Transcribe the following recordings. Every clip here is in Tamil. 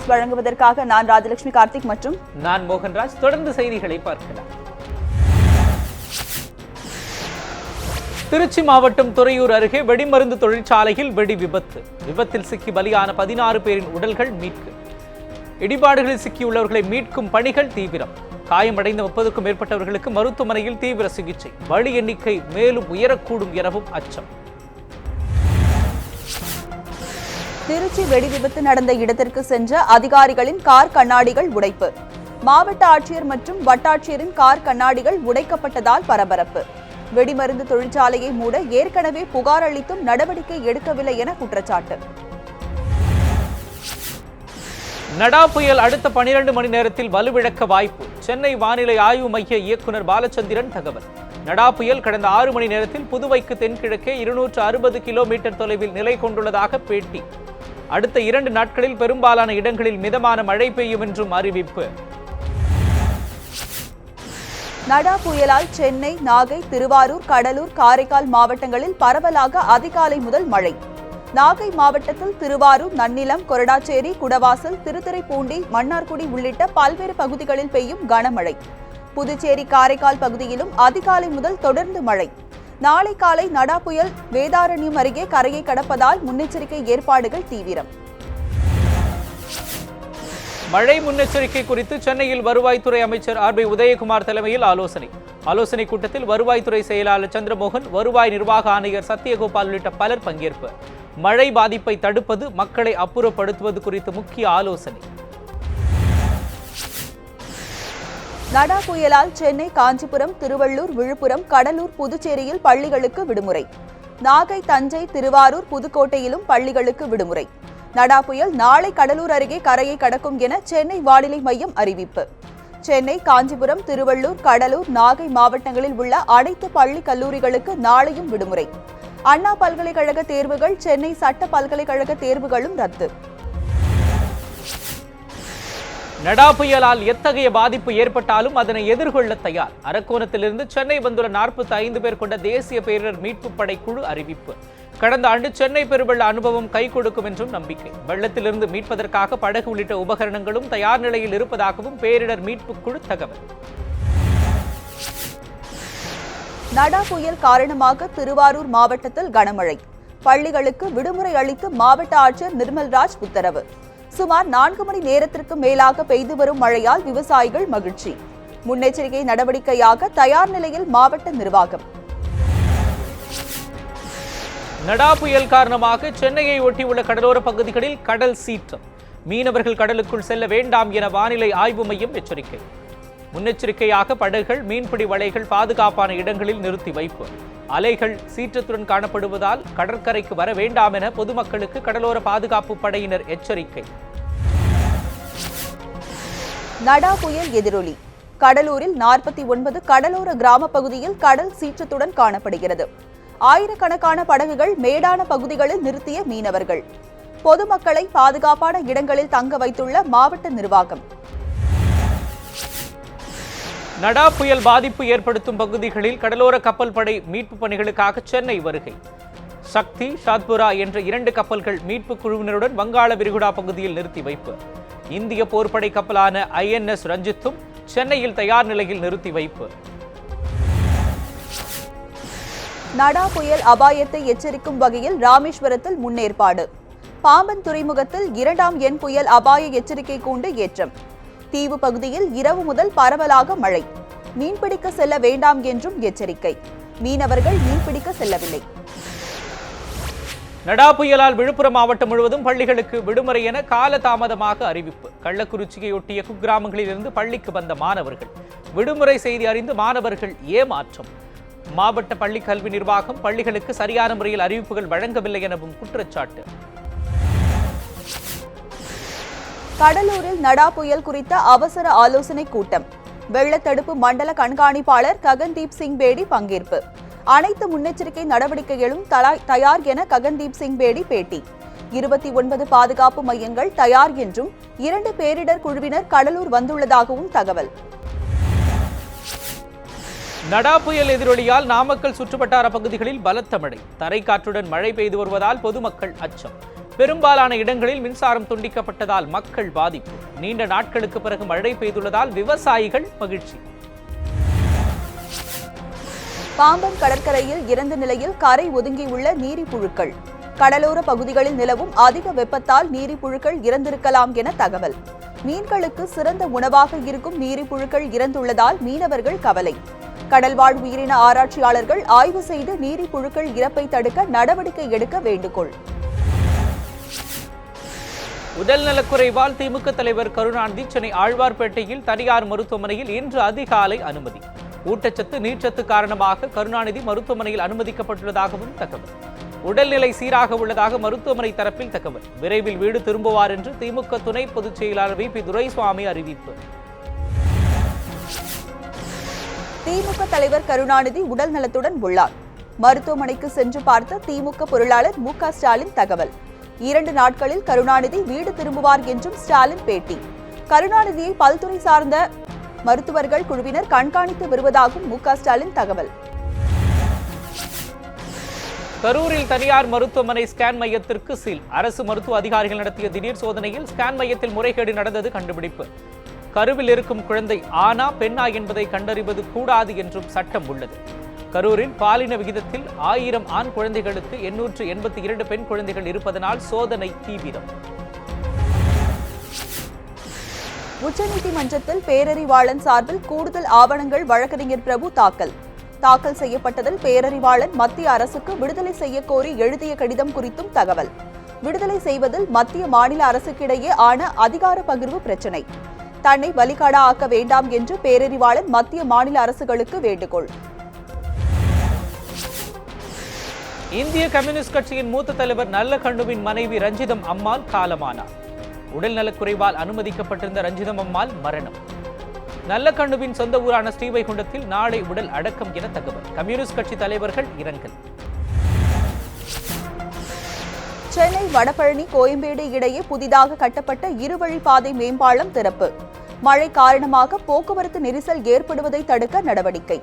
நியூஸ் வழங்குவதற்காக நான் ராஜலட்சுமி கார்த்திக் மற்றும் நான் மோகன்ராஜ். தொடர்ந்து செய்திகளை பார்க்கலாம். திருச்சி மாவட்டம் துறையூர் அருகே வெடிமருந்து தொழிற்சாலையில் வெடி விபத்து. விபத்தில் சிக்கி பலியான 16 பேரின் உடல்கள் மீட்பு. இடிபாடுகளில் சிக்கியுள்ளவர்களை மீட்கும் பணிகள் தீவிரம். காயமடைந்த 30க்கும் மேற்பட்டவர்களுக்கு மருத்துவமனையில் தீவிர சிகிச்சை. பலி எண்ணிக்கை மேலும் உயரக்கூடும் எனவும் அச்சம். திருச்சி வெடி விபத்து நடந்த இடத்திற்கு சென்ற அதிகாரிகளின் கார் கண்ணாடிகள் உடைப்பு. மாவட்ட ஆட்சியர் மற்றும் வட்டாட்சியரின் கார் கண்ணாடிகள் உடைக்கப்பட்டதால் பரபரப்பு. வெடிமருந்து தொழிற்சாலையை மூட ஏற்கனவே புகார் அளித்தும் நடவடிக்கை எடுக்கவில்லை என குற்றச்சாட்டு. நடா புயல் அடுத்த 12 மணி நேரத்தில் வலுவிழக்க வாய்ப்பு. சென்னை வானிலை ஆய்வு மைய இயக்குநர் பாலச்சந்திரன் தகவல். நடா புயல் கடந்த 6 மணி நேரத்தில் புதுவைக்கு தென்கிழக்கே 260 கிலோமீட்டர் தொலைவில் நிலை கொண்டுள்ளதாக பேட்டி. அடுத்த 2 நாட்களில் பெரும்பாலான இடங்களில் மிதமான மழை பெய்யும் என்றும் அறிவிப்பு. நடா புயலால் சென்னை, நாகை, திருவாரூர், கடலூர், காரைக்கால் மாவட்டங்களில் பரவலாக அதிகாலை முதல் மழை. நாகை மாவட்டத்தில் திருவாரூர், நன்னிலம், கொரடாச்சேரி, குடவாசல், திருத்துறைப்பூண்டி, மன்னார்குடி உள்ளிட்ட பல்வேறு பகுதிகளில் பெய்யும் கனமழை. புதுச்சேரி, காரைக்கால் பகுதியிலும் அதிகாலை முதல் தொடர்ந்து மழை. நாளை காலை நடா புயல் வேதாரண்யம் அருகே கரையை கடப்பதால் முன்னெச்சரிக்கை ஏற்பாடுகள் தீவிரம். மழை முன்னெச்சரிக்கை குறித்து சென்னையில் வருவாய்த்துறை அமைச்சர் ஆர். பி. உதயகுமார் தலைமையில் ஆலோசனை கூட்டத்தில் வருவாய்த்துறை செயலாளர் சந்திரமோகன், வருவாய் நிர்வாக ஆணையர் சத்யகோபால் உள்ளிட்ட பலர் பங்கேற்பு. மழை பாதிப்பை தடுப்பது, மக்களை அப்புறப்படுத்துவது குறித்து முக்கிய ஆலோசனை. நடா புயலால் சென்னை, காஞ்சிபுரம், திருவள்ளூர், விழுப்புரம், கடலூர், புதுச்சேரியில் பள்ளிகளுக்கு விடுமுறை. நாகை, தஞ்சை, திருவாரூர், புதுக்கோட்டையிலும் பள்ளிகளுக்கு விடுமுறை. நடா புயல் நாளை கடலூர் அருகே கரையை கடக்கும் என சென்னை வானிலை மையம் அறிவிப்பு. சென்னை, காஞ்சிபுரம், திருவள்ளூர், கடலூர், நாகை மாவட்டங்களில் உள்ள அனைத்து பள்ளி கல்லூரிகளுக்கு நாளையும் விடுமுறை. அண்ணா பல்கலைக்கழக தேர்வுகள், சென்னை சட்ட பல்கலைக்கழக தேர்வுகளும் ரத்து. நடா புயலால் எத்தகைய பாதிப்பு ஏற்பட்டாலும் அதனை எதிர்கொள்ள தயார். அரக்கோணத்திலிருந்து சென்னை வந்துள்ள 45 பேர் கொண்ட தேசிய பேரிடர் மீட்பு படை குழு அறிவிப்பு. கடந்த ஆண்டு சென்னை பெருவெள்ள அனுபவம் கை கொடுக்கும் என்றும் நம்பிக்கை. வெள்ளத்திலிருந்து மீட்பதற்காக படகு உள்ளிட்ட உபகரணங்களும் தயார் நிலையில் இருப்பதாகவும் பேரிடர் மீட்பு குழு தகவல். நடா புயல் காரணமாக திருவாரூர் மாவட்டத்தில் கனமழை. பள்ளிகளுக்கு விடுமுறை அளித்து மாவட்ட ஆட்சியர் நிர்மல்ராஜ் உத்தரவு. சுமார் 4 மணி நேரத்திற்கு மேலாக பெய்து வரும் மழையால் விவசாயிகள் மகிழ்ச்சி. முன்னெச்சரிக்கை நடவடிக்கையாக தயார் நிலையில் மாவட்ட நிர்வாகம். நடா புயல் காரணமாக சென்னையை ஒட்டியுள்ள கடலோர பகுதிகளில் கடல் சீற்றம். மீனவர்கள் கடலுக்குள் செல்ல வேண்டாம் என வானிலை ஆய்வு மையம் எச்சரிக்கை. முன்னெச்சரிக்கையாக படகுகள், மீன்பிடி வலைகள் பாதுகாப்பான இடங்களில் நிறுத்தி வைப்பு. அலைகள் சீற்றத்துடன் காணப்படுவதால் கடற்கரைக்கு வர வேண்டாம் என பொதுமக்களுக்கு கடலோர பாதுகாப்பு படையினர் எச்சரிக்கை. நடா புயல் எதிரொலி. கடலூரில் 49 கடலோர கிராம பகுதியில் கடல் சீற்றத்துடன் காணப்படுகிறது. ஆயிரக்கணக்கான படகுகள் மேடான பகுதிகளில் நிறுத்திய மீனவர்கள். பொதுமக்களை பாதுகாப்பான இடங்களில் தங்க வைத்துள்ள மாவட்ட நிர்வாகம். நடா புயல் பாதிப்பு ஏற்படுத்தும் பகுதிகளில் கடலோர கப்பல் படை மீட்பு பணிகளுக்காக சென்னை வருகை. சக்தி, ஷாத்புரா என்ற 2 கப்பல்கள் மீட்பு குழுவினருடன் வங்காள விரிகுடா பகுதியில் நிறுத்தி வைப்பு. இந்திய போர்ப்படை கப்பலான INS ரஞ்சித்தும் சென்னையில் தயார் நிலையில் நிறுத்தி வைப்பு. நடா புயல் அபாயத்தை எச்சரிக்கும் வகையில் ராமேஸ்வரத்தில் முன்னேற்பாடு. பாம்பன் துறைமுகத்தில் 2ஆம் எண் புயல் அபாய எச்சரிக்கை கூண்டு ஏற்றம். தீவு பகுதியில் இரவு முதல் பரவலாக மழை. மீன்பிடிக்க செல்ல வேண்டாம் என்றும் எச்சரிக்கை. மீனவர்கள் மீன்பிடிக்க செல்லவில்லை. நடா புயலால் விழுப்புரம் மாவட்டம் முழுவதும் பள்ளிகளுக்கு விடுமுறை என காலதாமதமாக அறிவிப்பு. கள்ளக்குறிச்சியொட்டிய குக்கிராமங்களில் இருந்து பள்ளிக்கு வந்த மாணவர்கள். விடுமுறை செய்தி அறிந்து மாணவர்கள் ஏமாற்றம். மாவட்ட பள்ளி கல்வி நிர்வாகம் பள்ளிகளுக்கு சரியான முறையில் அறிவிப்புகள் வழங்கவில்லை எனவும் குற்றச்சாட்டு. கடலூரில் நடா புயல் குறித்த அவசர ஆலோசனை கூட்டம். வெள்ளத்தடுப்பு மண்டல கண்காணிப்பாளர் ககன்தீப் சிங் பேடி பங்கேற்பு. அனைத்து முன்னெச்சரிக்கை நடவடிக்கைகளும் தயார் என ககன்தீப் சிங் பேடி பேட்டி. 29 பாதுகாப்பு மையங்கள் தயார் என்றும் 2 பேரிடர் குழுவினர் கடலூர் வந்துள்ளதாகவும் தகவல். நடா புயல் எதிரொலியால் நாமக்கல் சுற்றுவட்டார பகுதிகளில் பலத்த மழை. தரைக்காற்றுடன் மழை பெய்து வருவதால் பொதுமக்கள் அச்சம். பெரும்பாலான இடங்களில் மின்சாரம் துண்டிக்கப்பட்டதால் மக்கள் பாதிப்பு. நீண்ட நாட்களுக்கு பிறகு மழை பெய்துள்ளதால் விவசாயிகள் மகிழ்ச்சி. பாம்பன் கடற்கரையில் இறந்த நிலையில் கரை ஒதுங்கியுள்ள நீரிப்புழுக்கள். கடலோர பகுதிகளில் நிலவும் அதிக வெப்பத்தால் நீரிப்புழுக்கள் இறந்திருக்கலாம் என தகவல். மீன்களுக்கு சிறந்த உணவாக இருக்கும் நீரிப்புழுக்கள் இறந்துள்ளதால் மீனவர்கள் கவலை. கடல்வாழ் உயிரின ஆராய்ச்சியாளர்கள் ஆய்வு செய்து நீரிப்புழுக்கள் இறப்பை தடுக்க நடவடிக்கை எடுக்க வேண்டுகோள். உடல்நலக்குறைவால் திமுக தலைவர் கருணாநிதி சென்னை ஆழ்வார்பேட்டையில் தனியார் மருத்துவமனையில் இன்று அதிகாலை அனுமதி. ஊட்டச்சத்து நீர்ச்சத்து காரணமாக கருணாநிதி மருத்துவமனையில் அனுமதிக்கப்பட்டுள்ளதாகவும் தகவல். உடல்நிலை சீராக உள்ளதாக மருத்துவமனை தரப்பில் தகவல். விரைவில் வீடு திரும்புவார் என்று திமுக துணை பொதுச் செயலாளர் வி.பி. துரைசுவாமி அறிவிப்பு. திமுக தலைவர் கருணாநிதி உடல் நலத்துடன் உள்ளார். மருத்துவமனைக்கு சென்று பார்த்த திமுக பொருளாளர் மு.க. ஸ்டாலின் தகவல். 2 நாட்களில் கருணாநிதி வீடு திரும்புவார் என்றும் ஸ்டாலின் பேட்டி. கருணாநிதியை பல்துறை சார்ந்த மருத்துவர்கள் குழுவினர் கண்காணித்து வருவதாகவும் மு.க. ஸ்டாலின் தகவல். கரூரில் தனியார் மருத்துவமனை ஸ்கேன் மையத்திற்கு சீல். அரசு மருத்துவ அதிகாரிகள் நடத்திய திடீர் சோதனையில் ஸ்கேன் மையத்தில் முறைகேடு நடந்தது கண்டுபிடிப்பு. கருவில் இருக்கும் குழந்தை ஆனா பெண்ணா என்பதை கண்டறிவது கூடாது என்றும் சட்டம் உள்ளது. கரூரில் பாலின விகிதத்தில் 1000 ஆண் குழந்தைகளுக்கு 882 பெண் குழந்தைகள் இருப்பதனால் சோதனை தீவிரம். உச்சநீதிமன்றத்தில் பேரறிவாளன் சார்பில் கூடுதல் ஆவணங்கள் வழக்கறிஞர் பிரபு தாக்கல் செய்யப்பட்டதில் பேரறிவாளன் மத்திய அரசுக்கு விடுதலை செய்ய கோரி எழுதிய கடிதம் குறித்தும் தகவல். விடுதலை செய்வதில் மத்திய மாநில அரசுக்கிடையே ஆன அதிகார பகிர்வு பிரச்சினை. தன்னை வழிகாடா ஆக்க வேண்டாம் என்று பேரறிவாளன் மத்திய மாநில அரசுகளுக்கு வேண்டுகோள். இந்திய கம்யூனிஸ்ட் கட்சியின் மூத்த தலைவர் நல்லகண்ணுவின் மனைவி ரஞ்சிதம் அம்மாள் காலமானார். உடல்நலக்குறைவால் அனுமதிக்கப்பட்டிருந்த ரஞ்சிதம் அம்மாள் மரணம். நல்லகண்ணுவின் சொந்த ஊரான ஸ்ரீவைகுண்டத்தில் நாளை உடல் அடக்கம் என தகவல். கம்யூனிஸ்ட் கட்சி தலைவர்கள் இரங்கல். சென்னை வடபழனி கோயம்பேடு இடையே புதிதாக கட்டப்பட்ட இருவழிப்பாதை மேம்பாலம் திறப்பு. மழை காரணமாக போக்குவரத்து நெரிசல் ஏற்படுவதை தடுக்க நடவடிக்கை.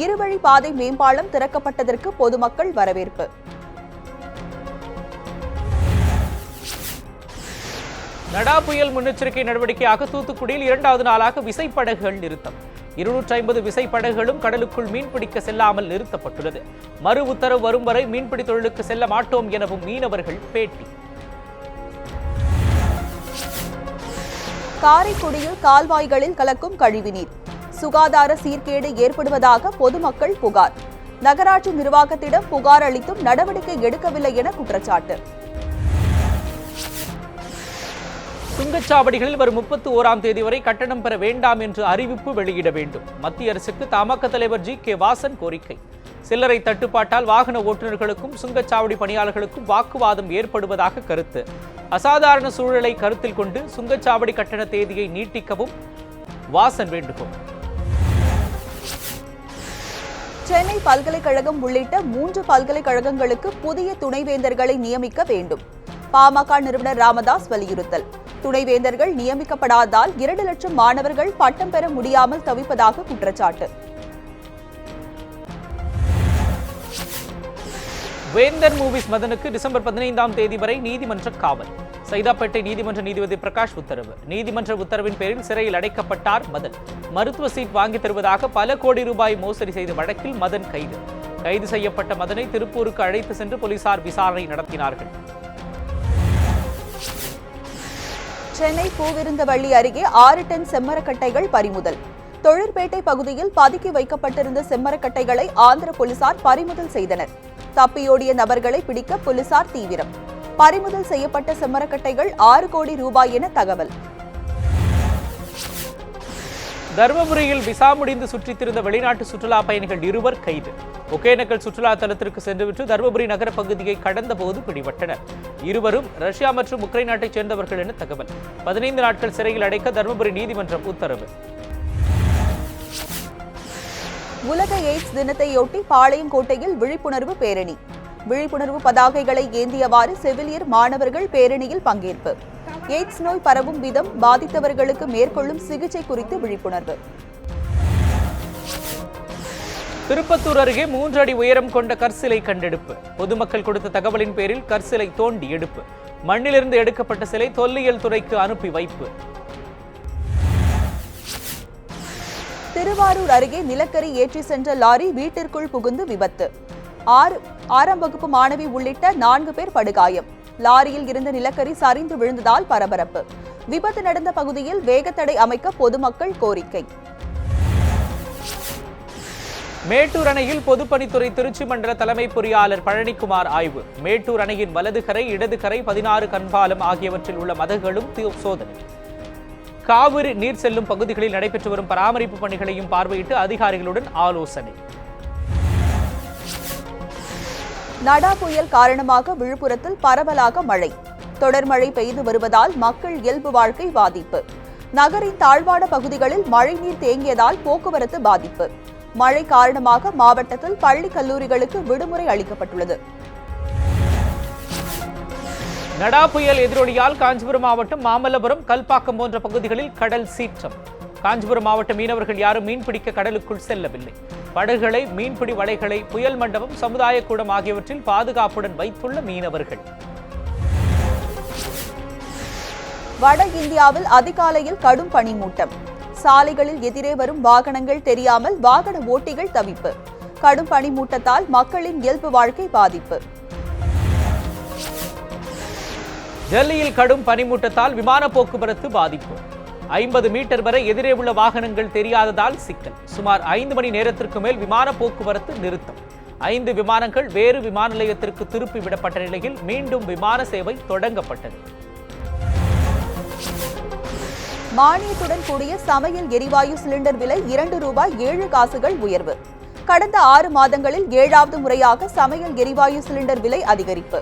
இருவழிப்பாதை மேம்பாலம் திறக்கப்பட்டதற்கு பொதுமக்கள் வரவேற்பு. நடா புயல் முன்னெச்சரிக்கை நடவடிக்கையாக தூத்துக்குடியில் 2வது நாளாக விசைப்படகுகள் நிறுத்தம். 250 விசைப்படகுகளும் கடலுக்குள் மீன்பிடிக்க செல்லாமல் நிறுத்தப்பட்டுள்ளது. மறு உத்தரவு வரும் வரை மீன்பிடி தொழிலுக்கு செல்ல மாட்டோம் எனவும் மீனவர்கள் பேட்டி. காரைக்குடியில் கால்வாய்களில் கலக்கும் கழிவுநீர். சுகாதார சீர்கேடு ஏற்படுவதாக பொதுமக்கள் புகார். நகராட்சி நிர்வாகத்திடம் புகார் அளித்தும் நடவடிக்கை எடுக்கவில்லை என குற்றச்சாட்டு. சுங்கச்சாவடிகளில் வரும் 31ஆம் தேதி வரை கட்டணம் பெற வேண்டாம் என்று அறிவிப்பு வெளியிட வேண்டும். மத்திய அரசுக்கு தமாக தலைவர் ஜி.கே. வாசன் கோரிக்கை. சில்லறை தட்டுப்பாட்டால் வாகன ஓட்டுநர்களுக்கும் சுங்கச்சாவடி பணியாளர்களுக்கும் வாக்குவாதம் ஏற்படுவதாக கருத்து. அசாதாரண சூழலை கருத்தில் கொண்டு சுங்கச்சாவடி கட்டண தேதியை நீட்டிக்கவும் வாசன் வேண்டுகோள். சென்னை பல்கலைக்கழகம் உள்ளிட்ட 3 பல்கலைக்கழகங்களுக்கு புதிய துணைவேந்தர்களை நியமிக்க வேண்டும். பாமக நிறுவனர் ராமதாஸ் வலியுறுத்தல். துணைவேந்தர்கள் நியமிக்கப்படாததால் 2 லட்சம் மாணவர்கள் பட்டம் பெற முடியாமல் தவிப்பதாக குற்றச்சாட்டு. வேந்தர் மூவிஸ் மதனுக்கு டிசம்பர் 15ஆம் தேதி வரை நீதிமன்ற காவல். சைதாப்பேட்டை நீதிமன்ற நீதிபதி பிரகாஷ் உத்தரவு. நீதிமன்ற உத்தரவின் பேரில் சிறையில் அடைக்கப்பட்டார் மதன். மருத்துவ சீட் வாங்கி தருவதாக பல கோடி ரூபாய் மோசடி செய்த வழக்கில் மதன் கைது. கைது செய்யப்பட்ட மதனை திருப்பூருக்கு அழைத்து சென்று போலீசார் விசாரணை நடத்தினார்கள். சென்னை பூவிருந்தவள்ளி அருகே 6 டன் செம்மரக்கட்டைகள் பறிமுதல். தொழிற்பேட்டை பகுதியில் பதுக்கி வைக்கப்பட்டிருந்த செம்மரக்கட்டைகளை ஆந்திர போலீசார் பறிமுதல் செய்தனர். தப்பியோடிய நபர்களை பிடிக்க போலீசார் தீவிரம். பறிமுதல் செய்யப்பட்ட செம்மரக்கட்டைகள் 6 கோடி ரூபாய் என தகவல். தருமபுரியில் விசா முடிந்து சுற்றித் திரிந்த வெளிநாட்டு சுற்றுலா பயணிகள் 2 கைது. ஒகேனக்கல் சுற்றுலா தலத்திற்கு சென்றுவிட்டு தருமபுரி நகர பகுதியை கடந்த போது பிடிபட்டனர். 2 ரஷ்யா மற்றும் உக்ரைன் நாட்டைச் சேர்ந்தவர்கள் என தகவல். 15 நாட்கள் சிறையில் அடைக்க தருமபுரி நீதிமன்றம் உத்தரவு. உலக எய்ட்ஸ் தினத்தையொட்டி பாளையங்கோட்டையில் விழிப்புணர்வு பேரணி. விழிப்புணர்வு பதாகைகளை ஏந்தியவாறு செவிலியர் மாணவர்கள் பேரணியில் பங்கேற்பு. எய்ட்ஸ் நோய் பரவும் விதம், பாதித்தவர்களுக்கு மேற்கொள்ளும் சிகிச்சை குறித்து விழிப்புணர்வு. திருப்பத்தூர் அருகே 3 அடி உயரம் கொண்ட கற்சிலை கண்டெடுப்பு. பொதுமக்கள் கொடுத்த தகவலின் பேரில் கற்சிலை தோண்டி எடுப்பு. மண்ணிலிருந்து எடுக்கப்பட்ட சிலை தொல்லியல் துறைக்கு அனுப்பி வைப்பு. திருவாரூர் அருகே நிலக்கரி ஏற்றி சென்ற லாரி வீட்டிற்குள் புகுந்து விபத்து. ஆறாம் வகுப்பு மாணவி உள்ளிட்ட 4 பேர் படுகாயம். லாரியில் இருந்த நிலக்கரி சரிந்து விழுந்ததால் பரபரப்பு. விபத்து நடந்த பகுதியில் வேகத்தடை அமைக்க பொதுமக்கள் கோரிக்கை. மேட்டூர் அணையில் பொதுப்பணித்துறை திருச்சி மண்டல தலைமை பொறியாளர் பழனிக்குமார் ஆய்வு. மேட்டூர் அணையின் வலதுகரை இடதுகரை 16 கண்பாலம் ஆகியவற்றில் உள்ள மதகுகளும் சோதனை. காவிரி நீர் செல்லும் பகுதிகளில் நடைபெற்று வரும் பராமரிப்பு பணிகளையும் பார்வையிட்டு அதிகாரிகளுடன் ஆலோசனை. நடா புயல் காரணமாக விழுப்புரத்தில் பரவலாக மழை. தொடர் மழை பெய்து வருவதால் மக்கள் இயல்பு வாழ்க்கை பாதிப்பு. நகரின் தாழ்வான பகுதிகளில் மழைநீர் தேங்கியதால் போக்குவரத்து பாதிப்பு. மழை காரணமாக மாவட்டத்தில் பள்ளி கல்லூரிகளுக்கு விடுமுறை அளிக்கப்பட்டுள்ளது. நடா புயல் எதிரொலியால் காஞ்சிபுரம் மாவட்டம் மாமல்லபுரம், கல்பாக்கம் போன்ற பகுதிகளில் கடல் சீற்றம். காஞ்சிபுரம் மாவட்ட மீனவர்கள் யாரும் மீன்பிடிக்க கடலுக்குள் செல்லவில்லை. படகுகளை, மீன்பிடி வலைகளை புயல் மண்டபம், சமுதாய கூடம் ஆகியவற்றில் பாதுகாப்புடன் வைத்துள்ள மீனவர்கள். வட இந்தியாவில் அதிகாலையில் கடும் பனிமூட்டம். சாலைகளில் எதிரே வரும் வாகனங்கள் தெரியாமல் வாகன ஓட்டிகள் தவிப்பு. கடும் பனிமூட்டத்தால் மக்களின் இயல்பு வாழ்க்கை பாதிப்பு. டெல்லியில் கடும் பனிமூட்டத்தால் விமான போக்குவரத்து பாதிப்பு. 50 மீட்டர் வரை எதிரே உள்ள வாகனங்கள் தெரியாததால் சிக்கல். சுமார் 5 மணி நேரத்திற்கு மேல் விமான போக்குவரத்து நிறுத்தம். 5 விமானங்கள் வேறு விமான நிலையத்திற்கு திருப்பி விடப்பட்ட நிலையில் மீண்டும் விமான சேவை தொடங்கப்பட்டது. மானியத்துடன் கூடிய சமையல் எரிவாயு சிலிண்டர் விலை ₹2.07 உயர்வு. கடந்த 6 மாதங்களில் 7வது முறையாக சமையல் எரிவாயு சிலிண்டர் விலை அதிகரிப்பு.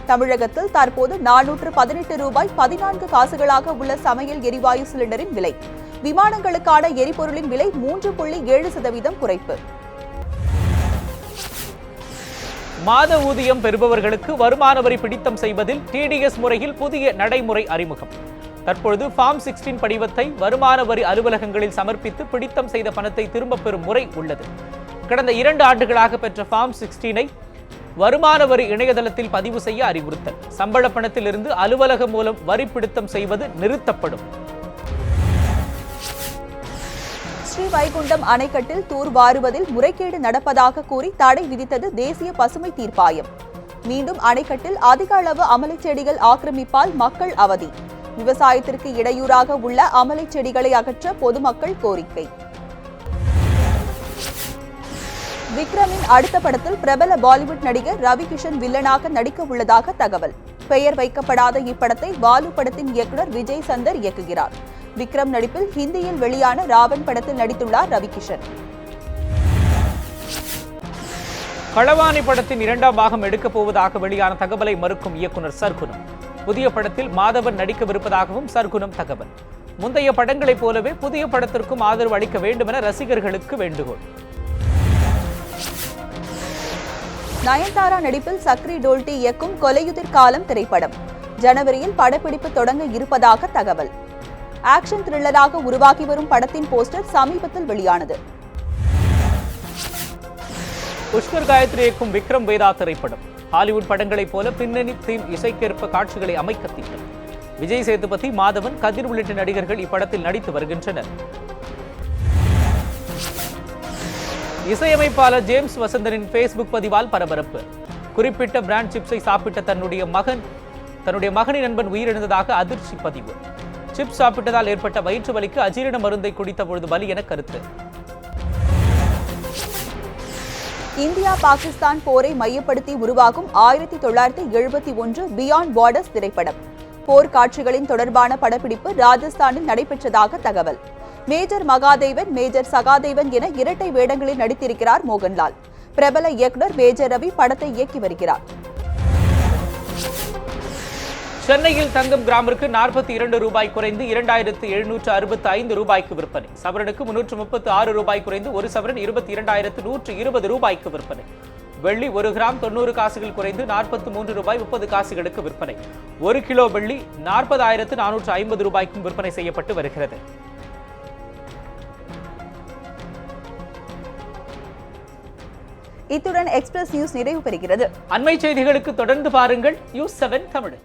தமிழகத்தில் தற்போது ₹418.14 உள்ள சமையல் எரிவாயு சிலிண்டரின் விலை. விமானங்களுக்கான எரிபொருளின் விலை 3.7% குறைப்பு. மாத ஊதியம் பெறுபவர்களுக்கு வருமான வரி பிடித்தம் செய்வதில் TDS முறையில் புதிய நடைமுறை அறிமுகம். தற்பொழுது ஃபார்ம் 16 படிவத்தை வருமான வரி அலுவலகங்களில் சமர்ப்பித்து பிடித்தம் செய்த பணத்தை திரும்பப் பெறும் முறை உள்ளது. கடந்த 2 ஆண்டுகளாக பெற்ற ஃபார்ம் 16ஐ வருமான வரி இணையதளத்தில் பதிவு செய்ய அறிவுறுத்தல். சம்பள பணத்திலிருந்து அலுவலகம் மூலம் வரி பிடித்தம் செய்வது நிறுத்தப்படும். ஸ்ரீவைகுண்டம் அணைக்கட்டில் தூர்வாருவதில் முறைகேடு நடப்பதாக கூறி தடை விதித்தது தேசிய பசுமை தீர்ப்பாயம். மீண்டும் அணைக்கட்டில் அதிக அளவு அமலை செடிகள் ஆக்கிரமிப்பால் மக்கள் அவதி. விவசாயத்திற்கு இடையூறாக உள்ள அமலை செடிகளை அகற்ற பொதுமக்கள் கோரிக்கை. விக்ரமின் அடுத்த படத்தில் பிரபல பாலிவுட் நடிகர் ரவி கிஷன் வில்லனாக நடிக்க உள்ளதாக தகவல். பெயர் வைக்கப்படாத இப்படத்தை பாலு படத்தின் இயக்குனர் விஜய் சந்தர் இயக்குகிறார். விக்ரம் நடிப்பில் ஹிந்தியில் வெளியான ராவன் படத்தில் நடித்துள்ளார் ரவி கிஷன். களவாணி படத்தின் 2ஆம் பாகம் எடுக்கப் போவதாக வெளியான தகவலை மறுக்கும் இயக்குனர் சர்க்குணம். புதிய படத்தில் மாதவன் நடிக்கவிருப்பதாகவும் சர்க்குணம் தகவல். முந்தைய படங்களைப் போலவே புதிய படத்திற்கும் ஆதரவு அளிக்க வேண்டும் என ரசிகர்களுக்கு வேண்டுகோள். நயன்தாரா நடிப்பில் சக்ரி டோல்டி இயக்கும் கொலையுதிர் காலம் திரைப்படம் ஜனவரியில் படப்பிடிப்பு தொடங்க இருப்பதாக தகவல். ஆக்ஷன் த்ரில்லராக உருவாகி வரும் படத்தின் போஸ்டர் சமீபத்தில் வெளியானது. புஷ்கர் காயத்ரி இயக்கும் விக்ரம் வேதா திரைப்படம் ஹாலிவுட் படங்களைப் போல பின்னணி தீம் இசைக்கேற்ப காட்சிகளை அமைக்க திட்டம். விஜய் சேதுபதி, மாதவன், கதிர் உள்ளிட்ட நடிகர்கள் இப்படத்தில் நடித்து வருகின்றனர். இசையமைப்பாளர் ஜேம்ஸ் வசந்தனின் ஃபேஸ்புக் பதிவால் பரபரப்பு. குறிப்பிட்ட பிராண்ட் சிப்ஸை சாப்பிட்ட தன்னுடைய மகனின் நண்பன் உயிரிழந்ததாக அதிர்ச்சி பதிவு. சிப்ஸ் சாப்பிட்டதால் ஏற்பட்ட வயிற்று வலிக்கு அஜீரண மருந்தை குடித்த பொழுது பலி என கருத்து. இந்தியா பாகிஸ்தான் போரை மையப்படுத்தி உருவாகும் 1971 பியாண்ட் பார்டர்ஸ் திரைப்படம் போர் காட்சிகளின் தொடர்பான படப்பிடிப்பு ராஜஸ்தானில் நடைபெற்றதாக தகவல். மேஜர் மகாதேவன், மேஜர் சகாதேவன் என இரட்டை வேடங்களில் நடித்திருக்கிறார் மோகன்லால். பிரபல இயக்குனர் மேஜர் ரவி படத்தை இயக்கி வருகிறார். சென்னையில் தங்கம் கிராமிற்கு ₹42 குறைந்து ₹2765 விற்பனை. சவரனுக்கு ₹336 குறைந்து ஒரு சவரன் ₹22,120 விற்பனை. வெள்ளி 1 கிராம் 90 காசுகள் குறைந்து ₹43.30 விற்பனை. 1 கிலோ வெள்ளி ₹40,450 விற்பனை செய்யப்பட்டு வருகிறது. இத்துடன் எக்ஸ்பிரஸ் நியூஸ் நிறைவு பெறுகிறது. அண்மை செய்திகளுக்கு தொடர்ந்து பாருங்கள் நியூஸ் 7 தமிழ்.